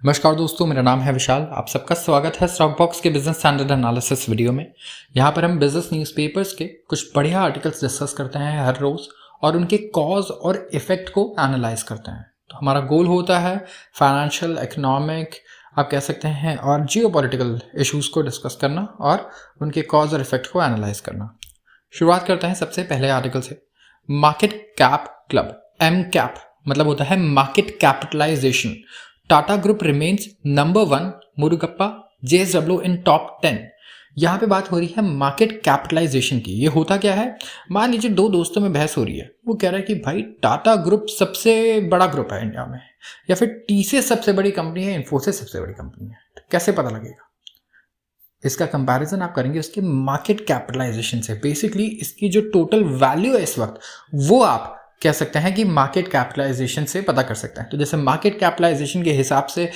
नमस्कार दोस्तों, मेरा नाम है विशाल। आप सबका स्वागत है स्टॉक बॉक्स के बिजनेस स्टैंडर्ड एनालिसिस वीडियो में। यहाँ पर हम बिजनेस न्यूज़पेपर्स के कुछ बढ़िया आर्टिकल्स डिस्कस करते हैं हर रोज़ और उनके कॉज और इफ़ेक्ट को एनालाइज करते हैं। तो हमारा गोल होता है फाइनेंशियल, इकोनॉमिक, आप कह सकते हैं, और जियोपॉलिटिकल इश्यूज़ को डिस्कस करना और उनके कॉज और इफ़ेक्ट को एनालाइज करना। शुरुआत करते हैं सबसे पहले आर्टिकल से। Market cap club, M cap मतलब होता है market capitalization. Tata group remains number 1, Murugappa JSW in top 10। यहाँ पे बात हो रही है मार्केट कैपिटलाइजेशन की। ये होता क्या है, मान लीजिए दो दोस्तों में बहस हो रही है। वो कह रहा है कि भाई टाटा ग्रुप सबसे बड़ा ग्रुप है इंडिया में, या फिर TCS सबसे बड़ी कंपनी है, इन्फोसिस सबसे बड़ी कंपनी है। तो कैसे पता लगेगा? इसका कंपैरिजन आप करेंगे उसके मार्केट कैपिटलाइजेशन से। बेसिकली इसकी जो टोटल वैल्यू है इस वक्त, वो आप कह सकते हैं कि मार्केट कैपिटलाइजेशन से पता कर सकते हैं। तो जैसे मार्केट कैपिटलाइजेशन के हिसाब से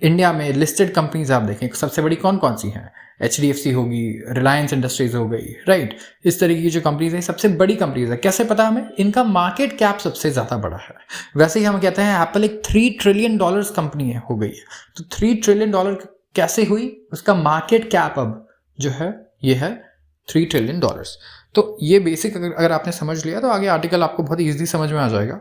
इंडिया में लिस्टेड कंपनीज आप देखें, सबसे बड़ी कौन कौन सी हैं? HDFC होगी, रिलायंस इंडस्ट्रीज हो गई, राइट। इस तरीके की जो कंपनीज हैं सबसे बड़ी कंपनीज है। कैसे पता हमें? इनका मार्केट कैप सबसे ज़्यादा बड़ा है। वैसे ही हम कहते हैं एप्पल एक $3 ट्रिलियन कंपनी है, हो गई है। तो $3 ट्रिलियन कैसे हुई? उसका मार्केट कैप अब जो है ये है $3 ट्रिलियन। तो ये बेसिक अगर आपने समझ लिया तो आगे आर्टिकल आपको बहुत ईजी समझ में आ जाएगा।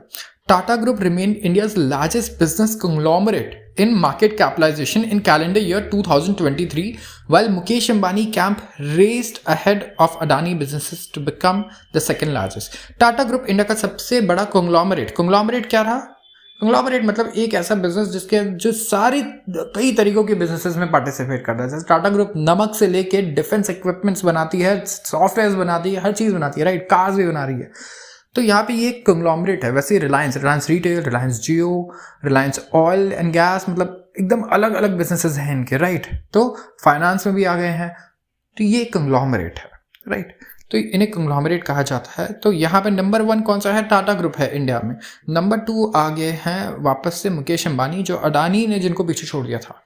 Tata group remain India's largest business conglomerate in market capitalization in calendar year 2023, while Mukesh Ambani camp raced ahead of Adani businesses to become the second largest. Tata group India का सबसे बड़ा कंग्लोमरेट क्या रहा? कंग्लोमरेट मतलब एक ऐसा बिजनेस जिसके जो सारी कई तरीकों के बिजनेसेस में पार्टिसिपेट करता है। जैसे टाटा ग्रुप नमक से लेके डिफेंस इक्विपमेंट्स बनाती है, सॉफ्टवेयर बनाती है, हर चीज़ बनाती है, राइट। कार्स भी बना रही है। तो यहाँ पे ये कंग्लोमरेट है। वैसे Reliance retail, Reliance Jio, Reliance oil and gas, मतलब एकदम अलग अलग बिजनेसेस हैं इनके, राइट। तो फाइनेंस में भी आ गए हैं। तो ये कंग्लोमरेट है, राइट। तो इन्हें कंग्लोमरेट कहा जाता है। तो यहाँ पे नंबर 1 कौन सा है? टाटा ग्रुप है इंडिया में। नंबर 2 आगे हैं वापस से मुकेश अंबानी, जो अडानी ने जिनको पीछे छोड़ दिया था।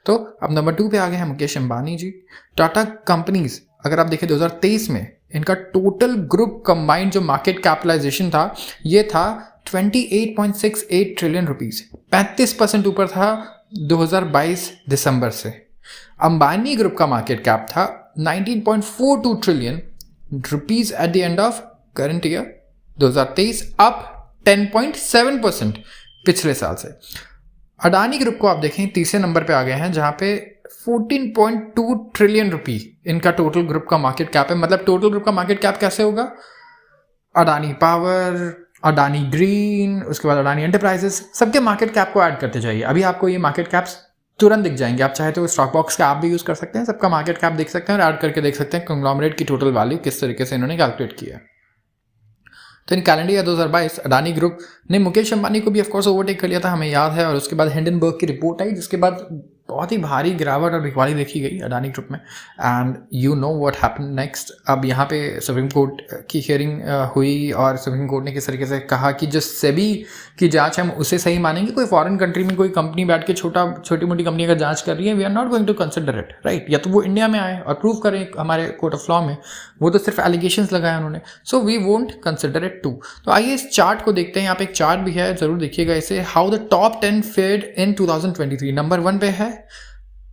तो अब नंबर 2 पे आगे हैं मुकेश अंबानी जी। टाटा कंपनीज अगर आप देखें 2023 में इनका टोटल ग्रुप कंबाइंड जो मार्केट कैपिटलाइजेशन था, ये था 28.68 ट्रिलियन रुपीज, 35% ऊपर था 2022 दिसंबर से। अंबानी ग्रुप का मार्केट कैप था 19.42 trillion rupees at the end of current year 2023, up 10.7% पिछले साल से। अडानी ग्रुप को आप देखें तीसरे नंबर पे आ गए हैं, जहां पे 14.2 ट्रिलियन रुपी इनका टोटल ग्रुप का मार्केट कैप है। मतलब टोटल ग्रुप का मार्केट कैप कैसे होगा? अडानी पावर, अडानी ग्रीन, उसके बाद अडानी एंटरप्राइजेस, सबके मार्केट कैप को ऐड करते जाइए। अभी आपको ये मार्केट कैप्स तुरंत दिख जाएंगे। आप चाहे तो स्टॉक बॉक्स का ऐप भी यूज़ कर सकते हैं, सबका मार्केट कैप देख सकते हैं और ऐड करके देख सकते हैं कंग्लोमरेट की टोटल वैल्यू किस तरीके से इन्होंने कैलकुलेट किया है। तो इन कैलेंडर ईयर 2022 अडानी ग्रुप ने मुकेश अंबानी को भी ऑफकोर्स ओवरटेक कर लिया था, हमें याद है। और उसके बाद हिंडनबर्ग की रिपोर्ट आई, जिसके बाद बहुत ही भारी गिरावट और बिकवाली देखी गई अडानी ग्रुप में। And you know what happen next. अब यहाँ पे सुप्रीम कोर्ट की हियरिंग हुई और सुप्रीम कोर्ट ने किस तरीके से कहा कि जो सेबी की जांच हम उसे सही मानेंगे। कोई फॉरेन कंट्री में कोई कंपनी बैठ के छोटी मोटी कंपनी अगर जांच कर रही है, we are not going to consider it, right. या तो वो इंडिया में आए और प्रूव करें हमारे कोर्ट ऑफ लॉ में, वो तो सिर्फ एलिगेशंस लगाए उन्होंने, so we won't consider it too. तो आइए इस चार्ट को देखते हैं। यहाँ पे एक चार्ट भी है, जरूर देखिएगा इसे। How the top 10 fared in 2023। Number 1 पे है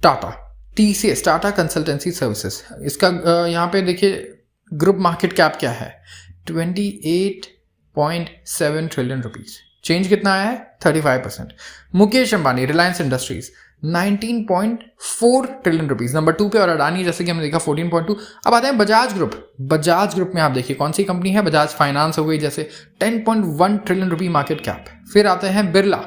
Tata, TCS, Tata consultancy services. इसका यहाँ पे देखिए ग्रुप मार्केट कैप क्या है, 28.7 ट्रिलियन रुपीज। चेंज कितना आया है? 35%। Mukesh Ambani, Reliance industries, 19.4 trillion rupees number 2 पे, और अडानी जैसे कि हमने देखा 14.2। अब आते हैं बजाज ग्रुप में आप देखिए कौन सी कंपनी है। बजाज फाइनेंस हो गई जैसे, 10.1 ट्रिलियन रुपी मार्केट कैप। फिर आते हैं बिरला,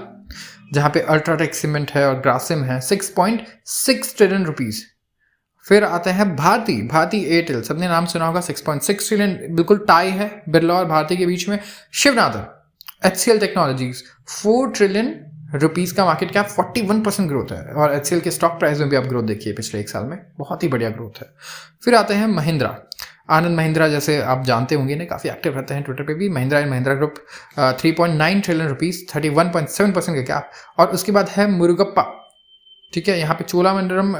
जहाँ पे अल्ट्राटेक सीमेंट है और ग्रासिम है, 6.6 ट्रिलियन रुपीज। फिर आते हैं भारती एयरटेल, सबने नाम सुना होगा, 6.6 ट्रिलियन, बिल्कुल टाई है बिरला और भारती के बीच में। Shivanathan, HCL technologies, 4 trillion rupees का मार्केट कैप, 41% ग्रोथ है। और HCL के स्टॉक प्राइस में भी आप ग्रोथ देखिए पिछले 1 साल में, बहुत ही बढ़िया ग्रोथ है। फिर आते हैं महिंद्रा, आनंद महिंद्रा, जैसे आप जानते होंगे ना, काफ़ी एक्टिव रहते हैं ट्विटर पे भी। Mahindra and Mahindra group, 3.9 trillion rupees, 31.7% का कैप। और उसके बाद है मुरुगप्पा, ठीक है। यहाँ पे चोलामंडलम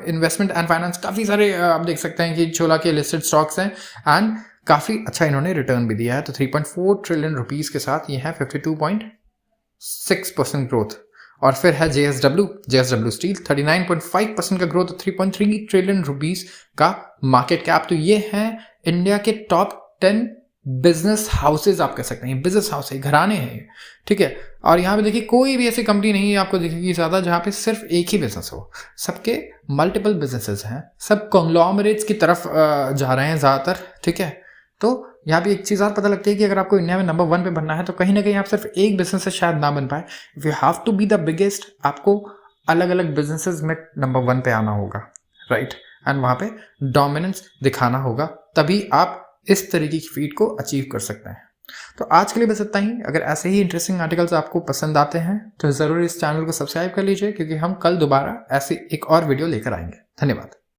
इन्वेस्टमेंट एंड फाइनेंस, काफ़ी सारे आप देख सकते हैं कि चोला के लिस्टेड स्टॉक्स हैं एंड काफ़ी अच्छा इन्होंने रिटर्न भी दिया है। तो 3.4 ट्रिलियन रुपीज़ के साथ ये है 52.6% ग्रोथ। और फिर है JSW स्टील 39.5% का ग्रोथ, 3.3 ट्रिलियन रुपीस का मार्केट कैप। तो ये है इंडिया के टॉप 10 बिजनेस हाउसेज, आप कह सकते हैं बिजनेस हाउस है, घराने हैं, ठीक है। और यहाँ पे देखिए कोई भी ऐसी कंपनी नहीं है आपको दिखेगी ज़्यादा जहाँ पे सिर्फ एक ही बिजनेस हो, सबके मल्टीपल बिजनेसेस हैं, सब कॉन्ग्लोमरेट्स की तरफ जा रहे हैं ज़्यादातर, ठीक है। तो यहाँ पे एक चीज़ और पता लगती है कि अगर आपको इंडिया में नंबर 1 पे बनना है तो कहीं ना कहीं आप सिर्फ एक बिजनेस से शायद ना बन पाए। If you have to be the biggest, आपको अलग अलग बिजनेसेस में नंबर 1 पे आना होगा, राइट, एंड वहाँ पे डोमिनेंस दिखाना होगा, तभी आप इस तरीके की फीट को अचीव कर सकते हैं। तो आज के लिए बस इतना ही। अगर ऐसे ही इंटरेस्टिंग आर्टिकल्स आपको पसंद आते हैं तो ज़रूर इस चैनल को सब्सक्राइब कर लीजिए, क्योंकि हम कल दोबारा ऐसे एक और वीडियो लेकर आएंगे। धन्यवाद।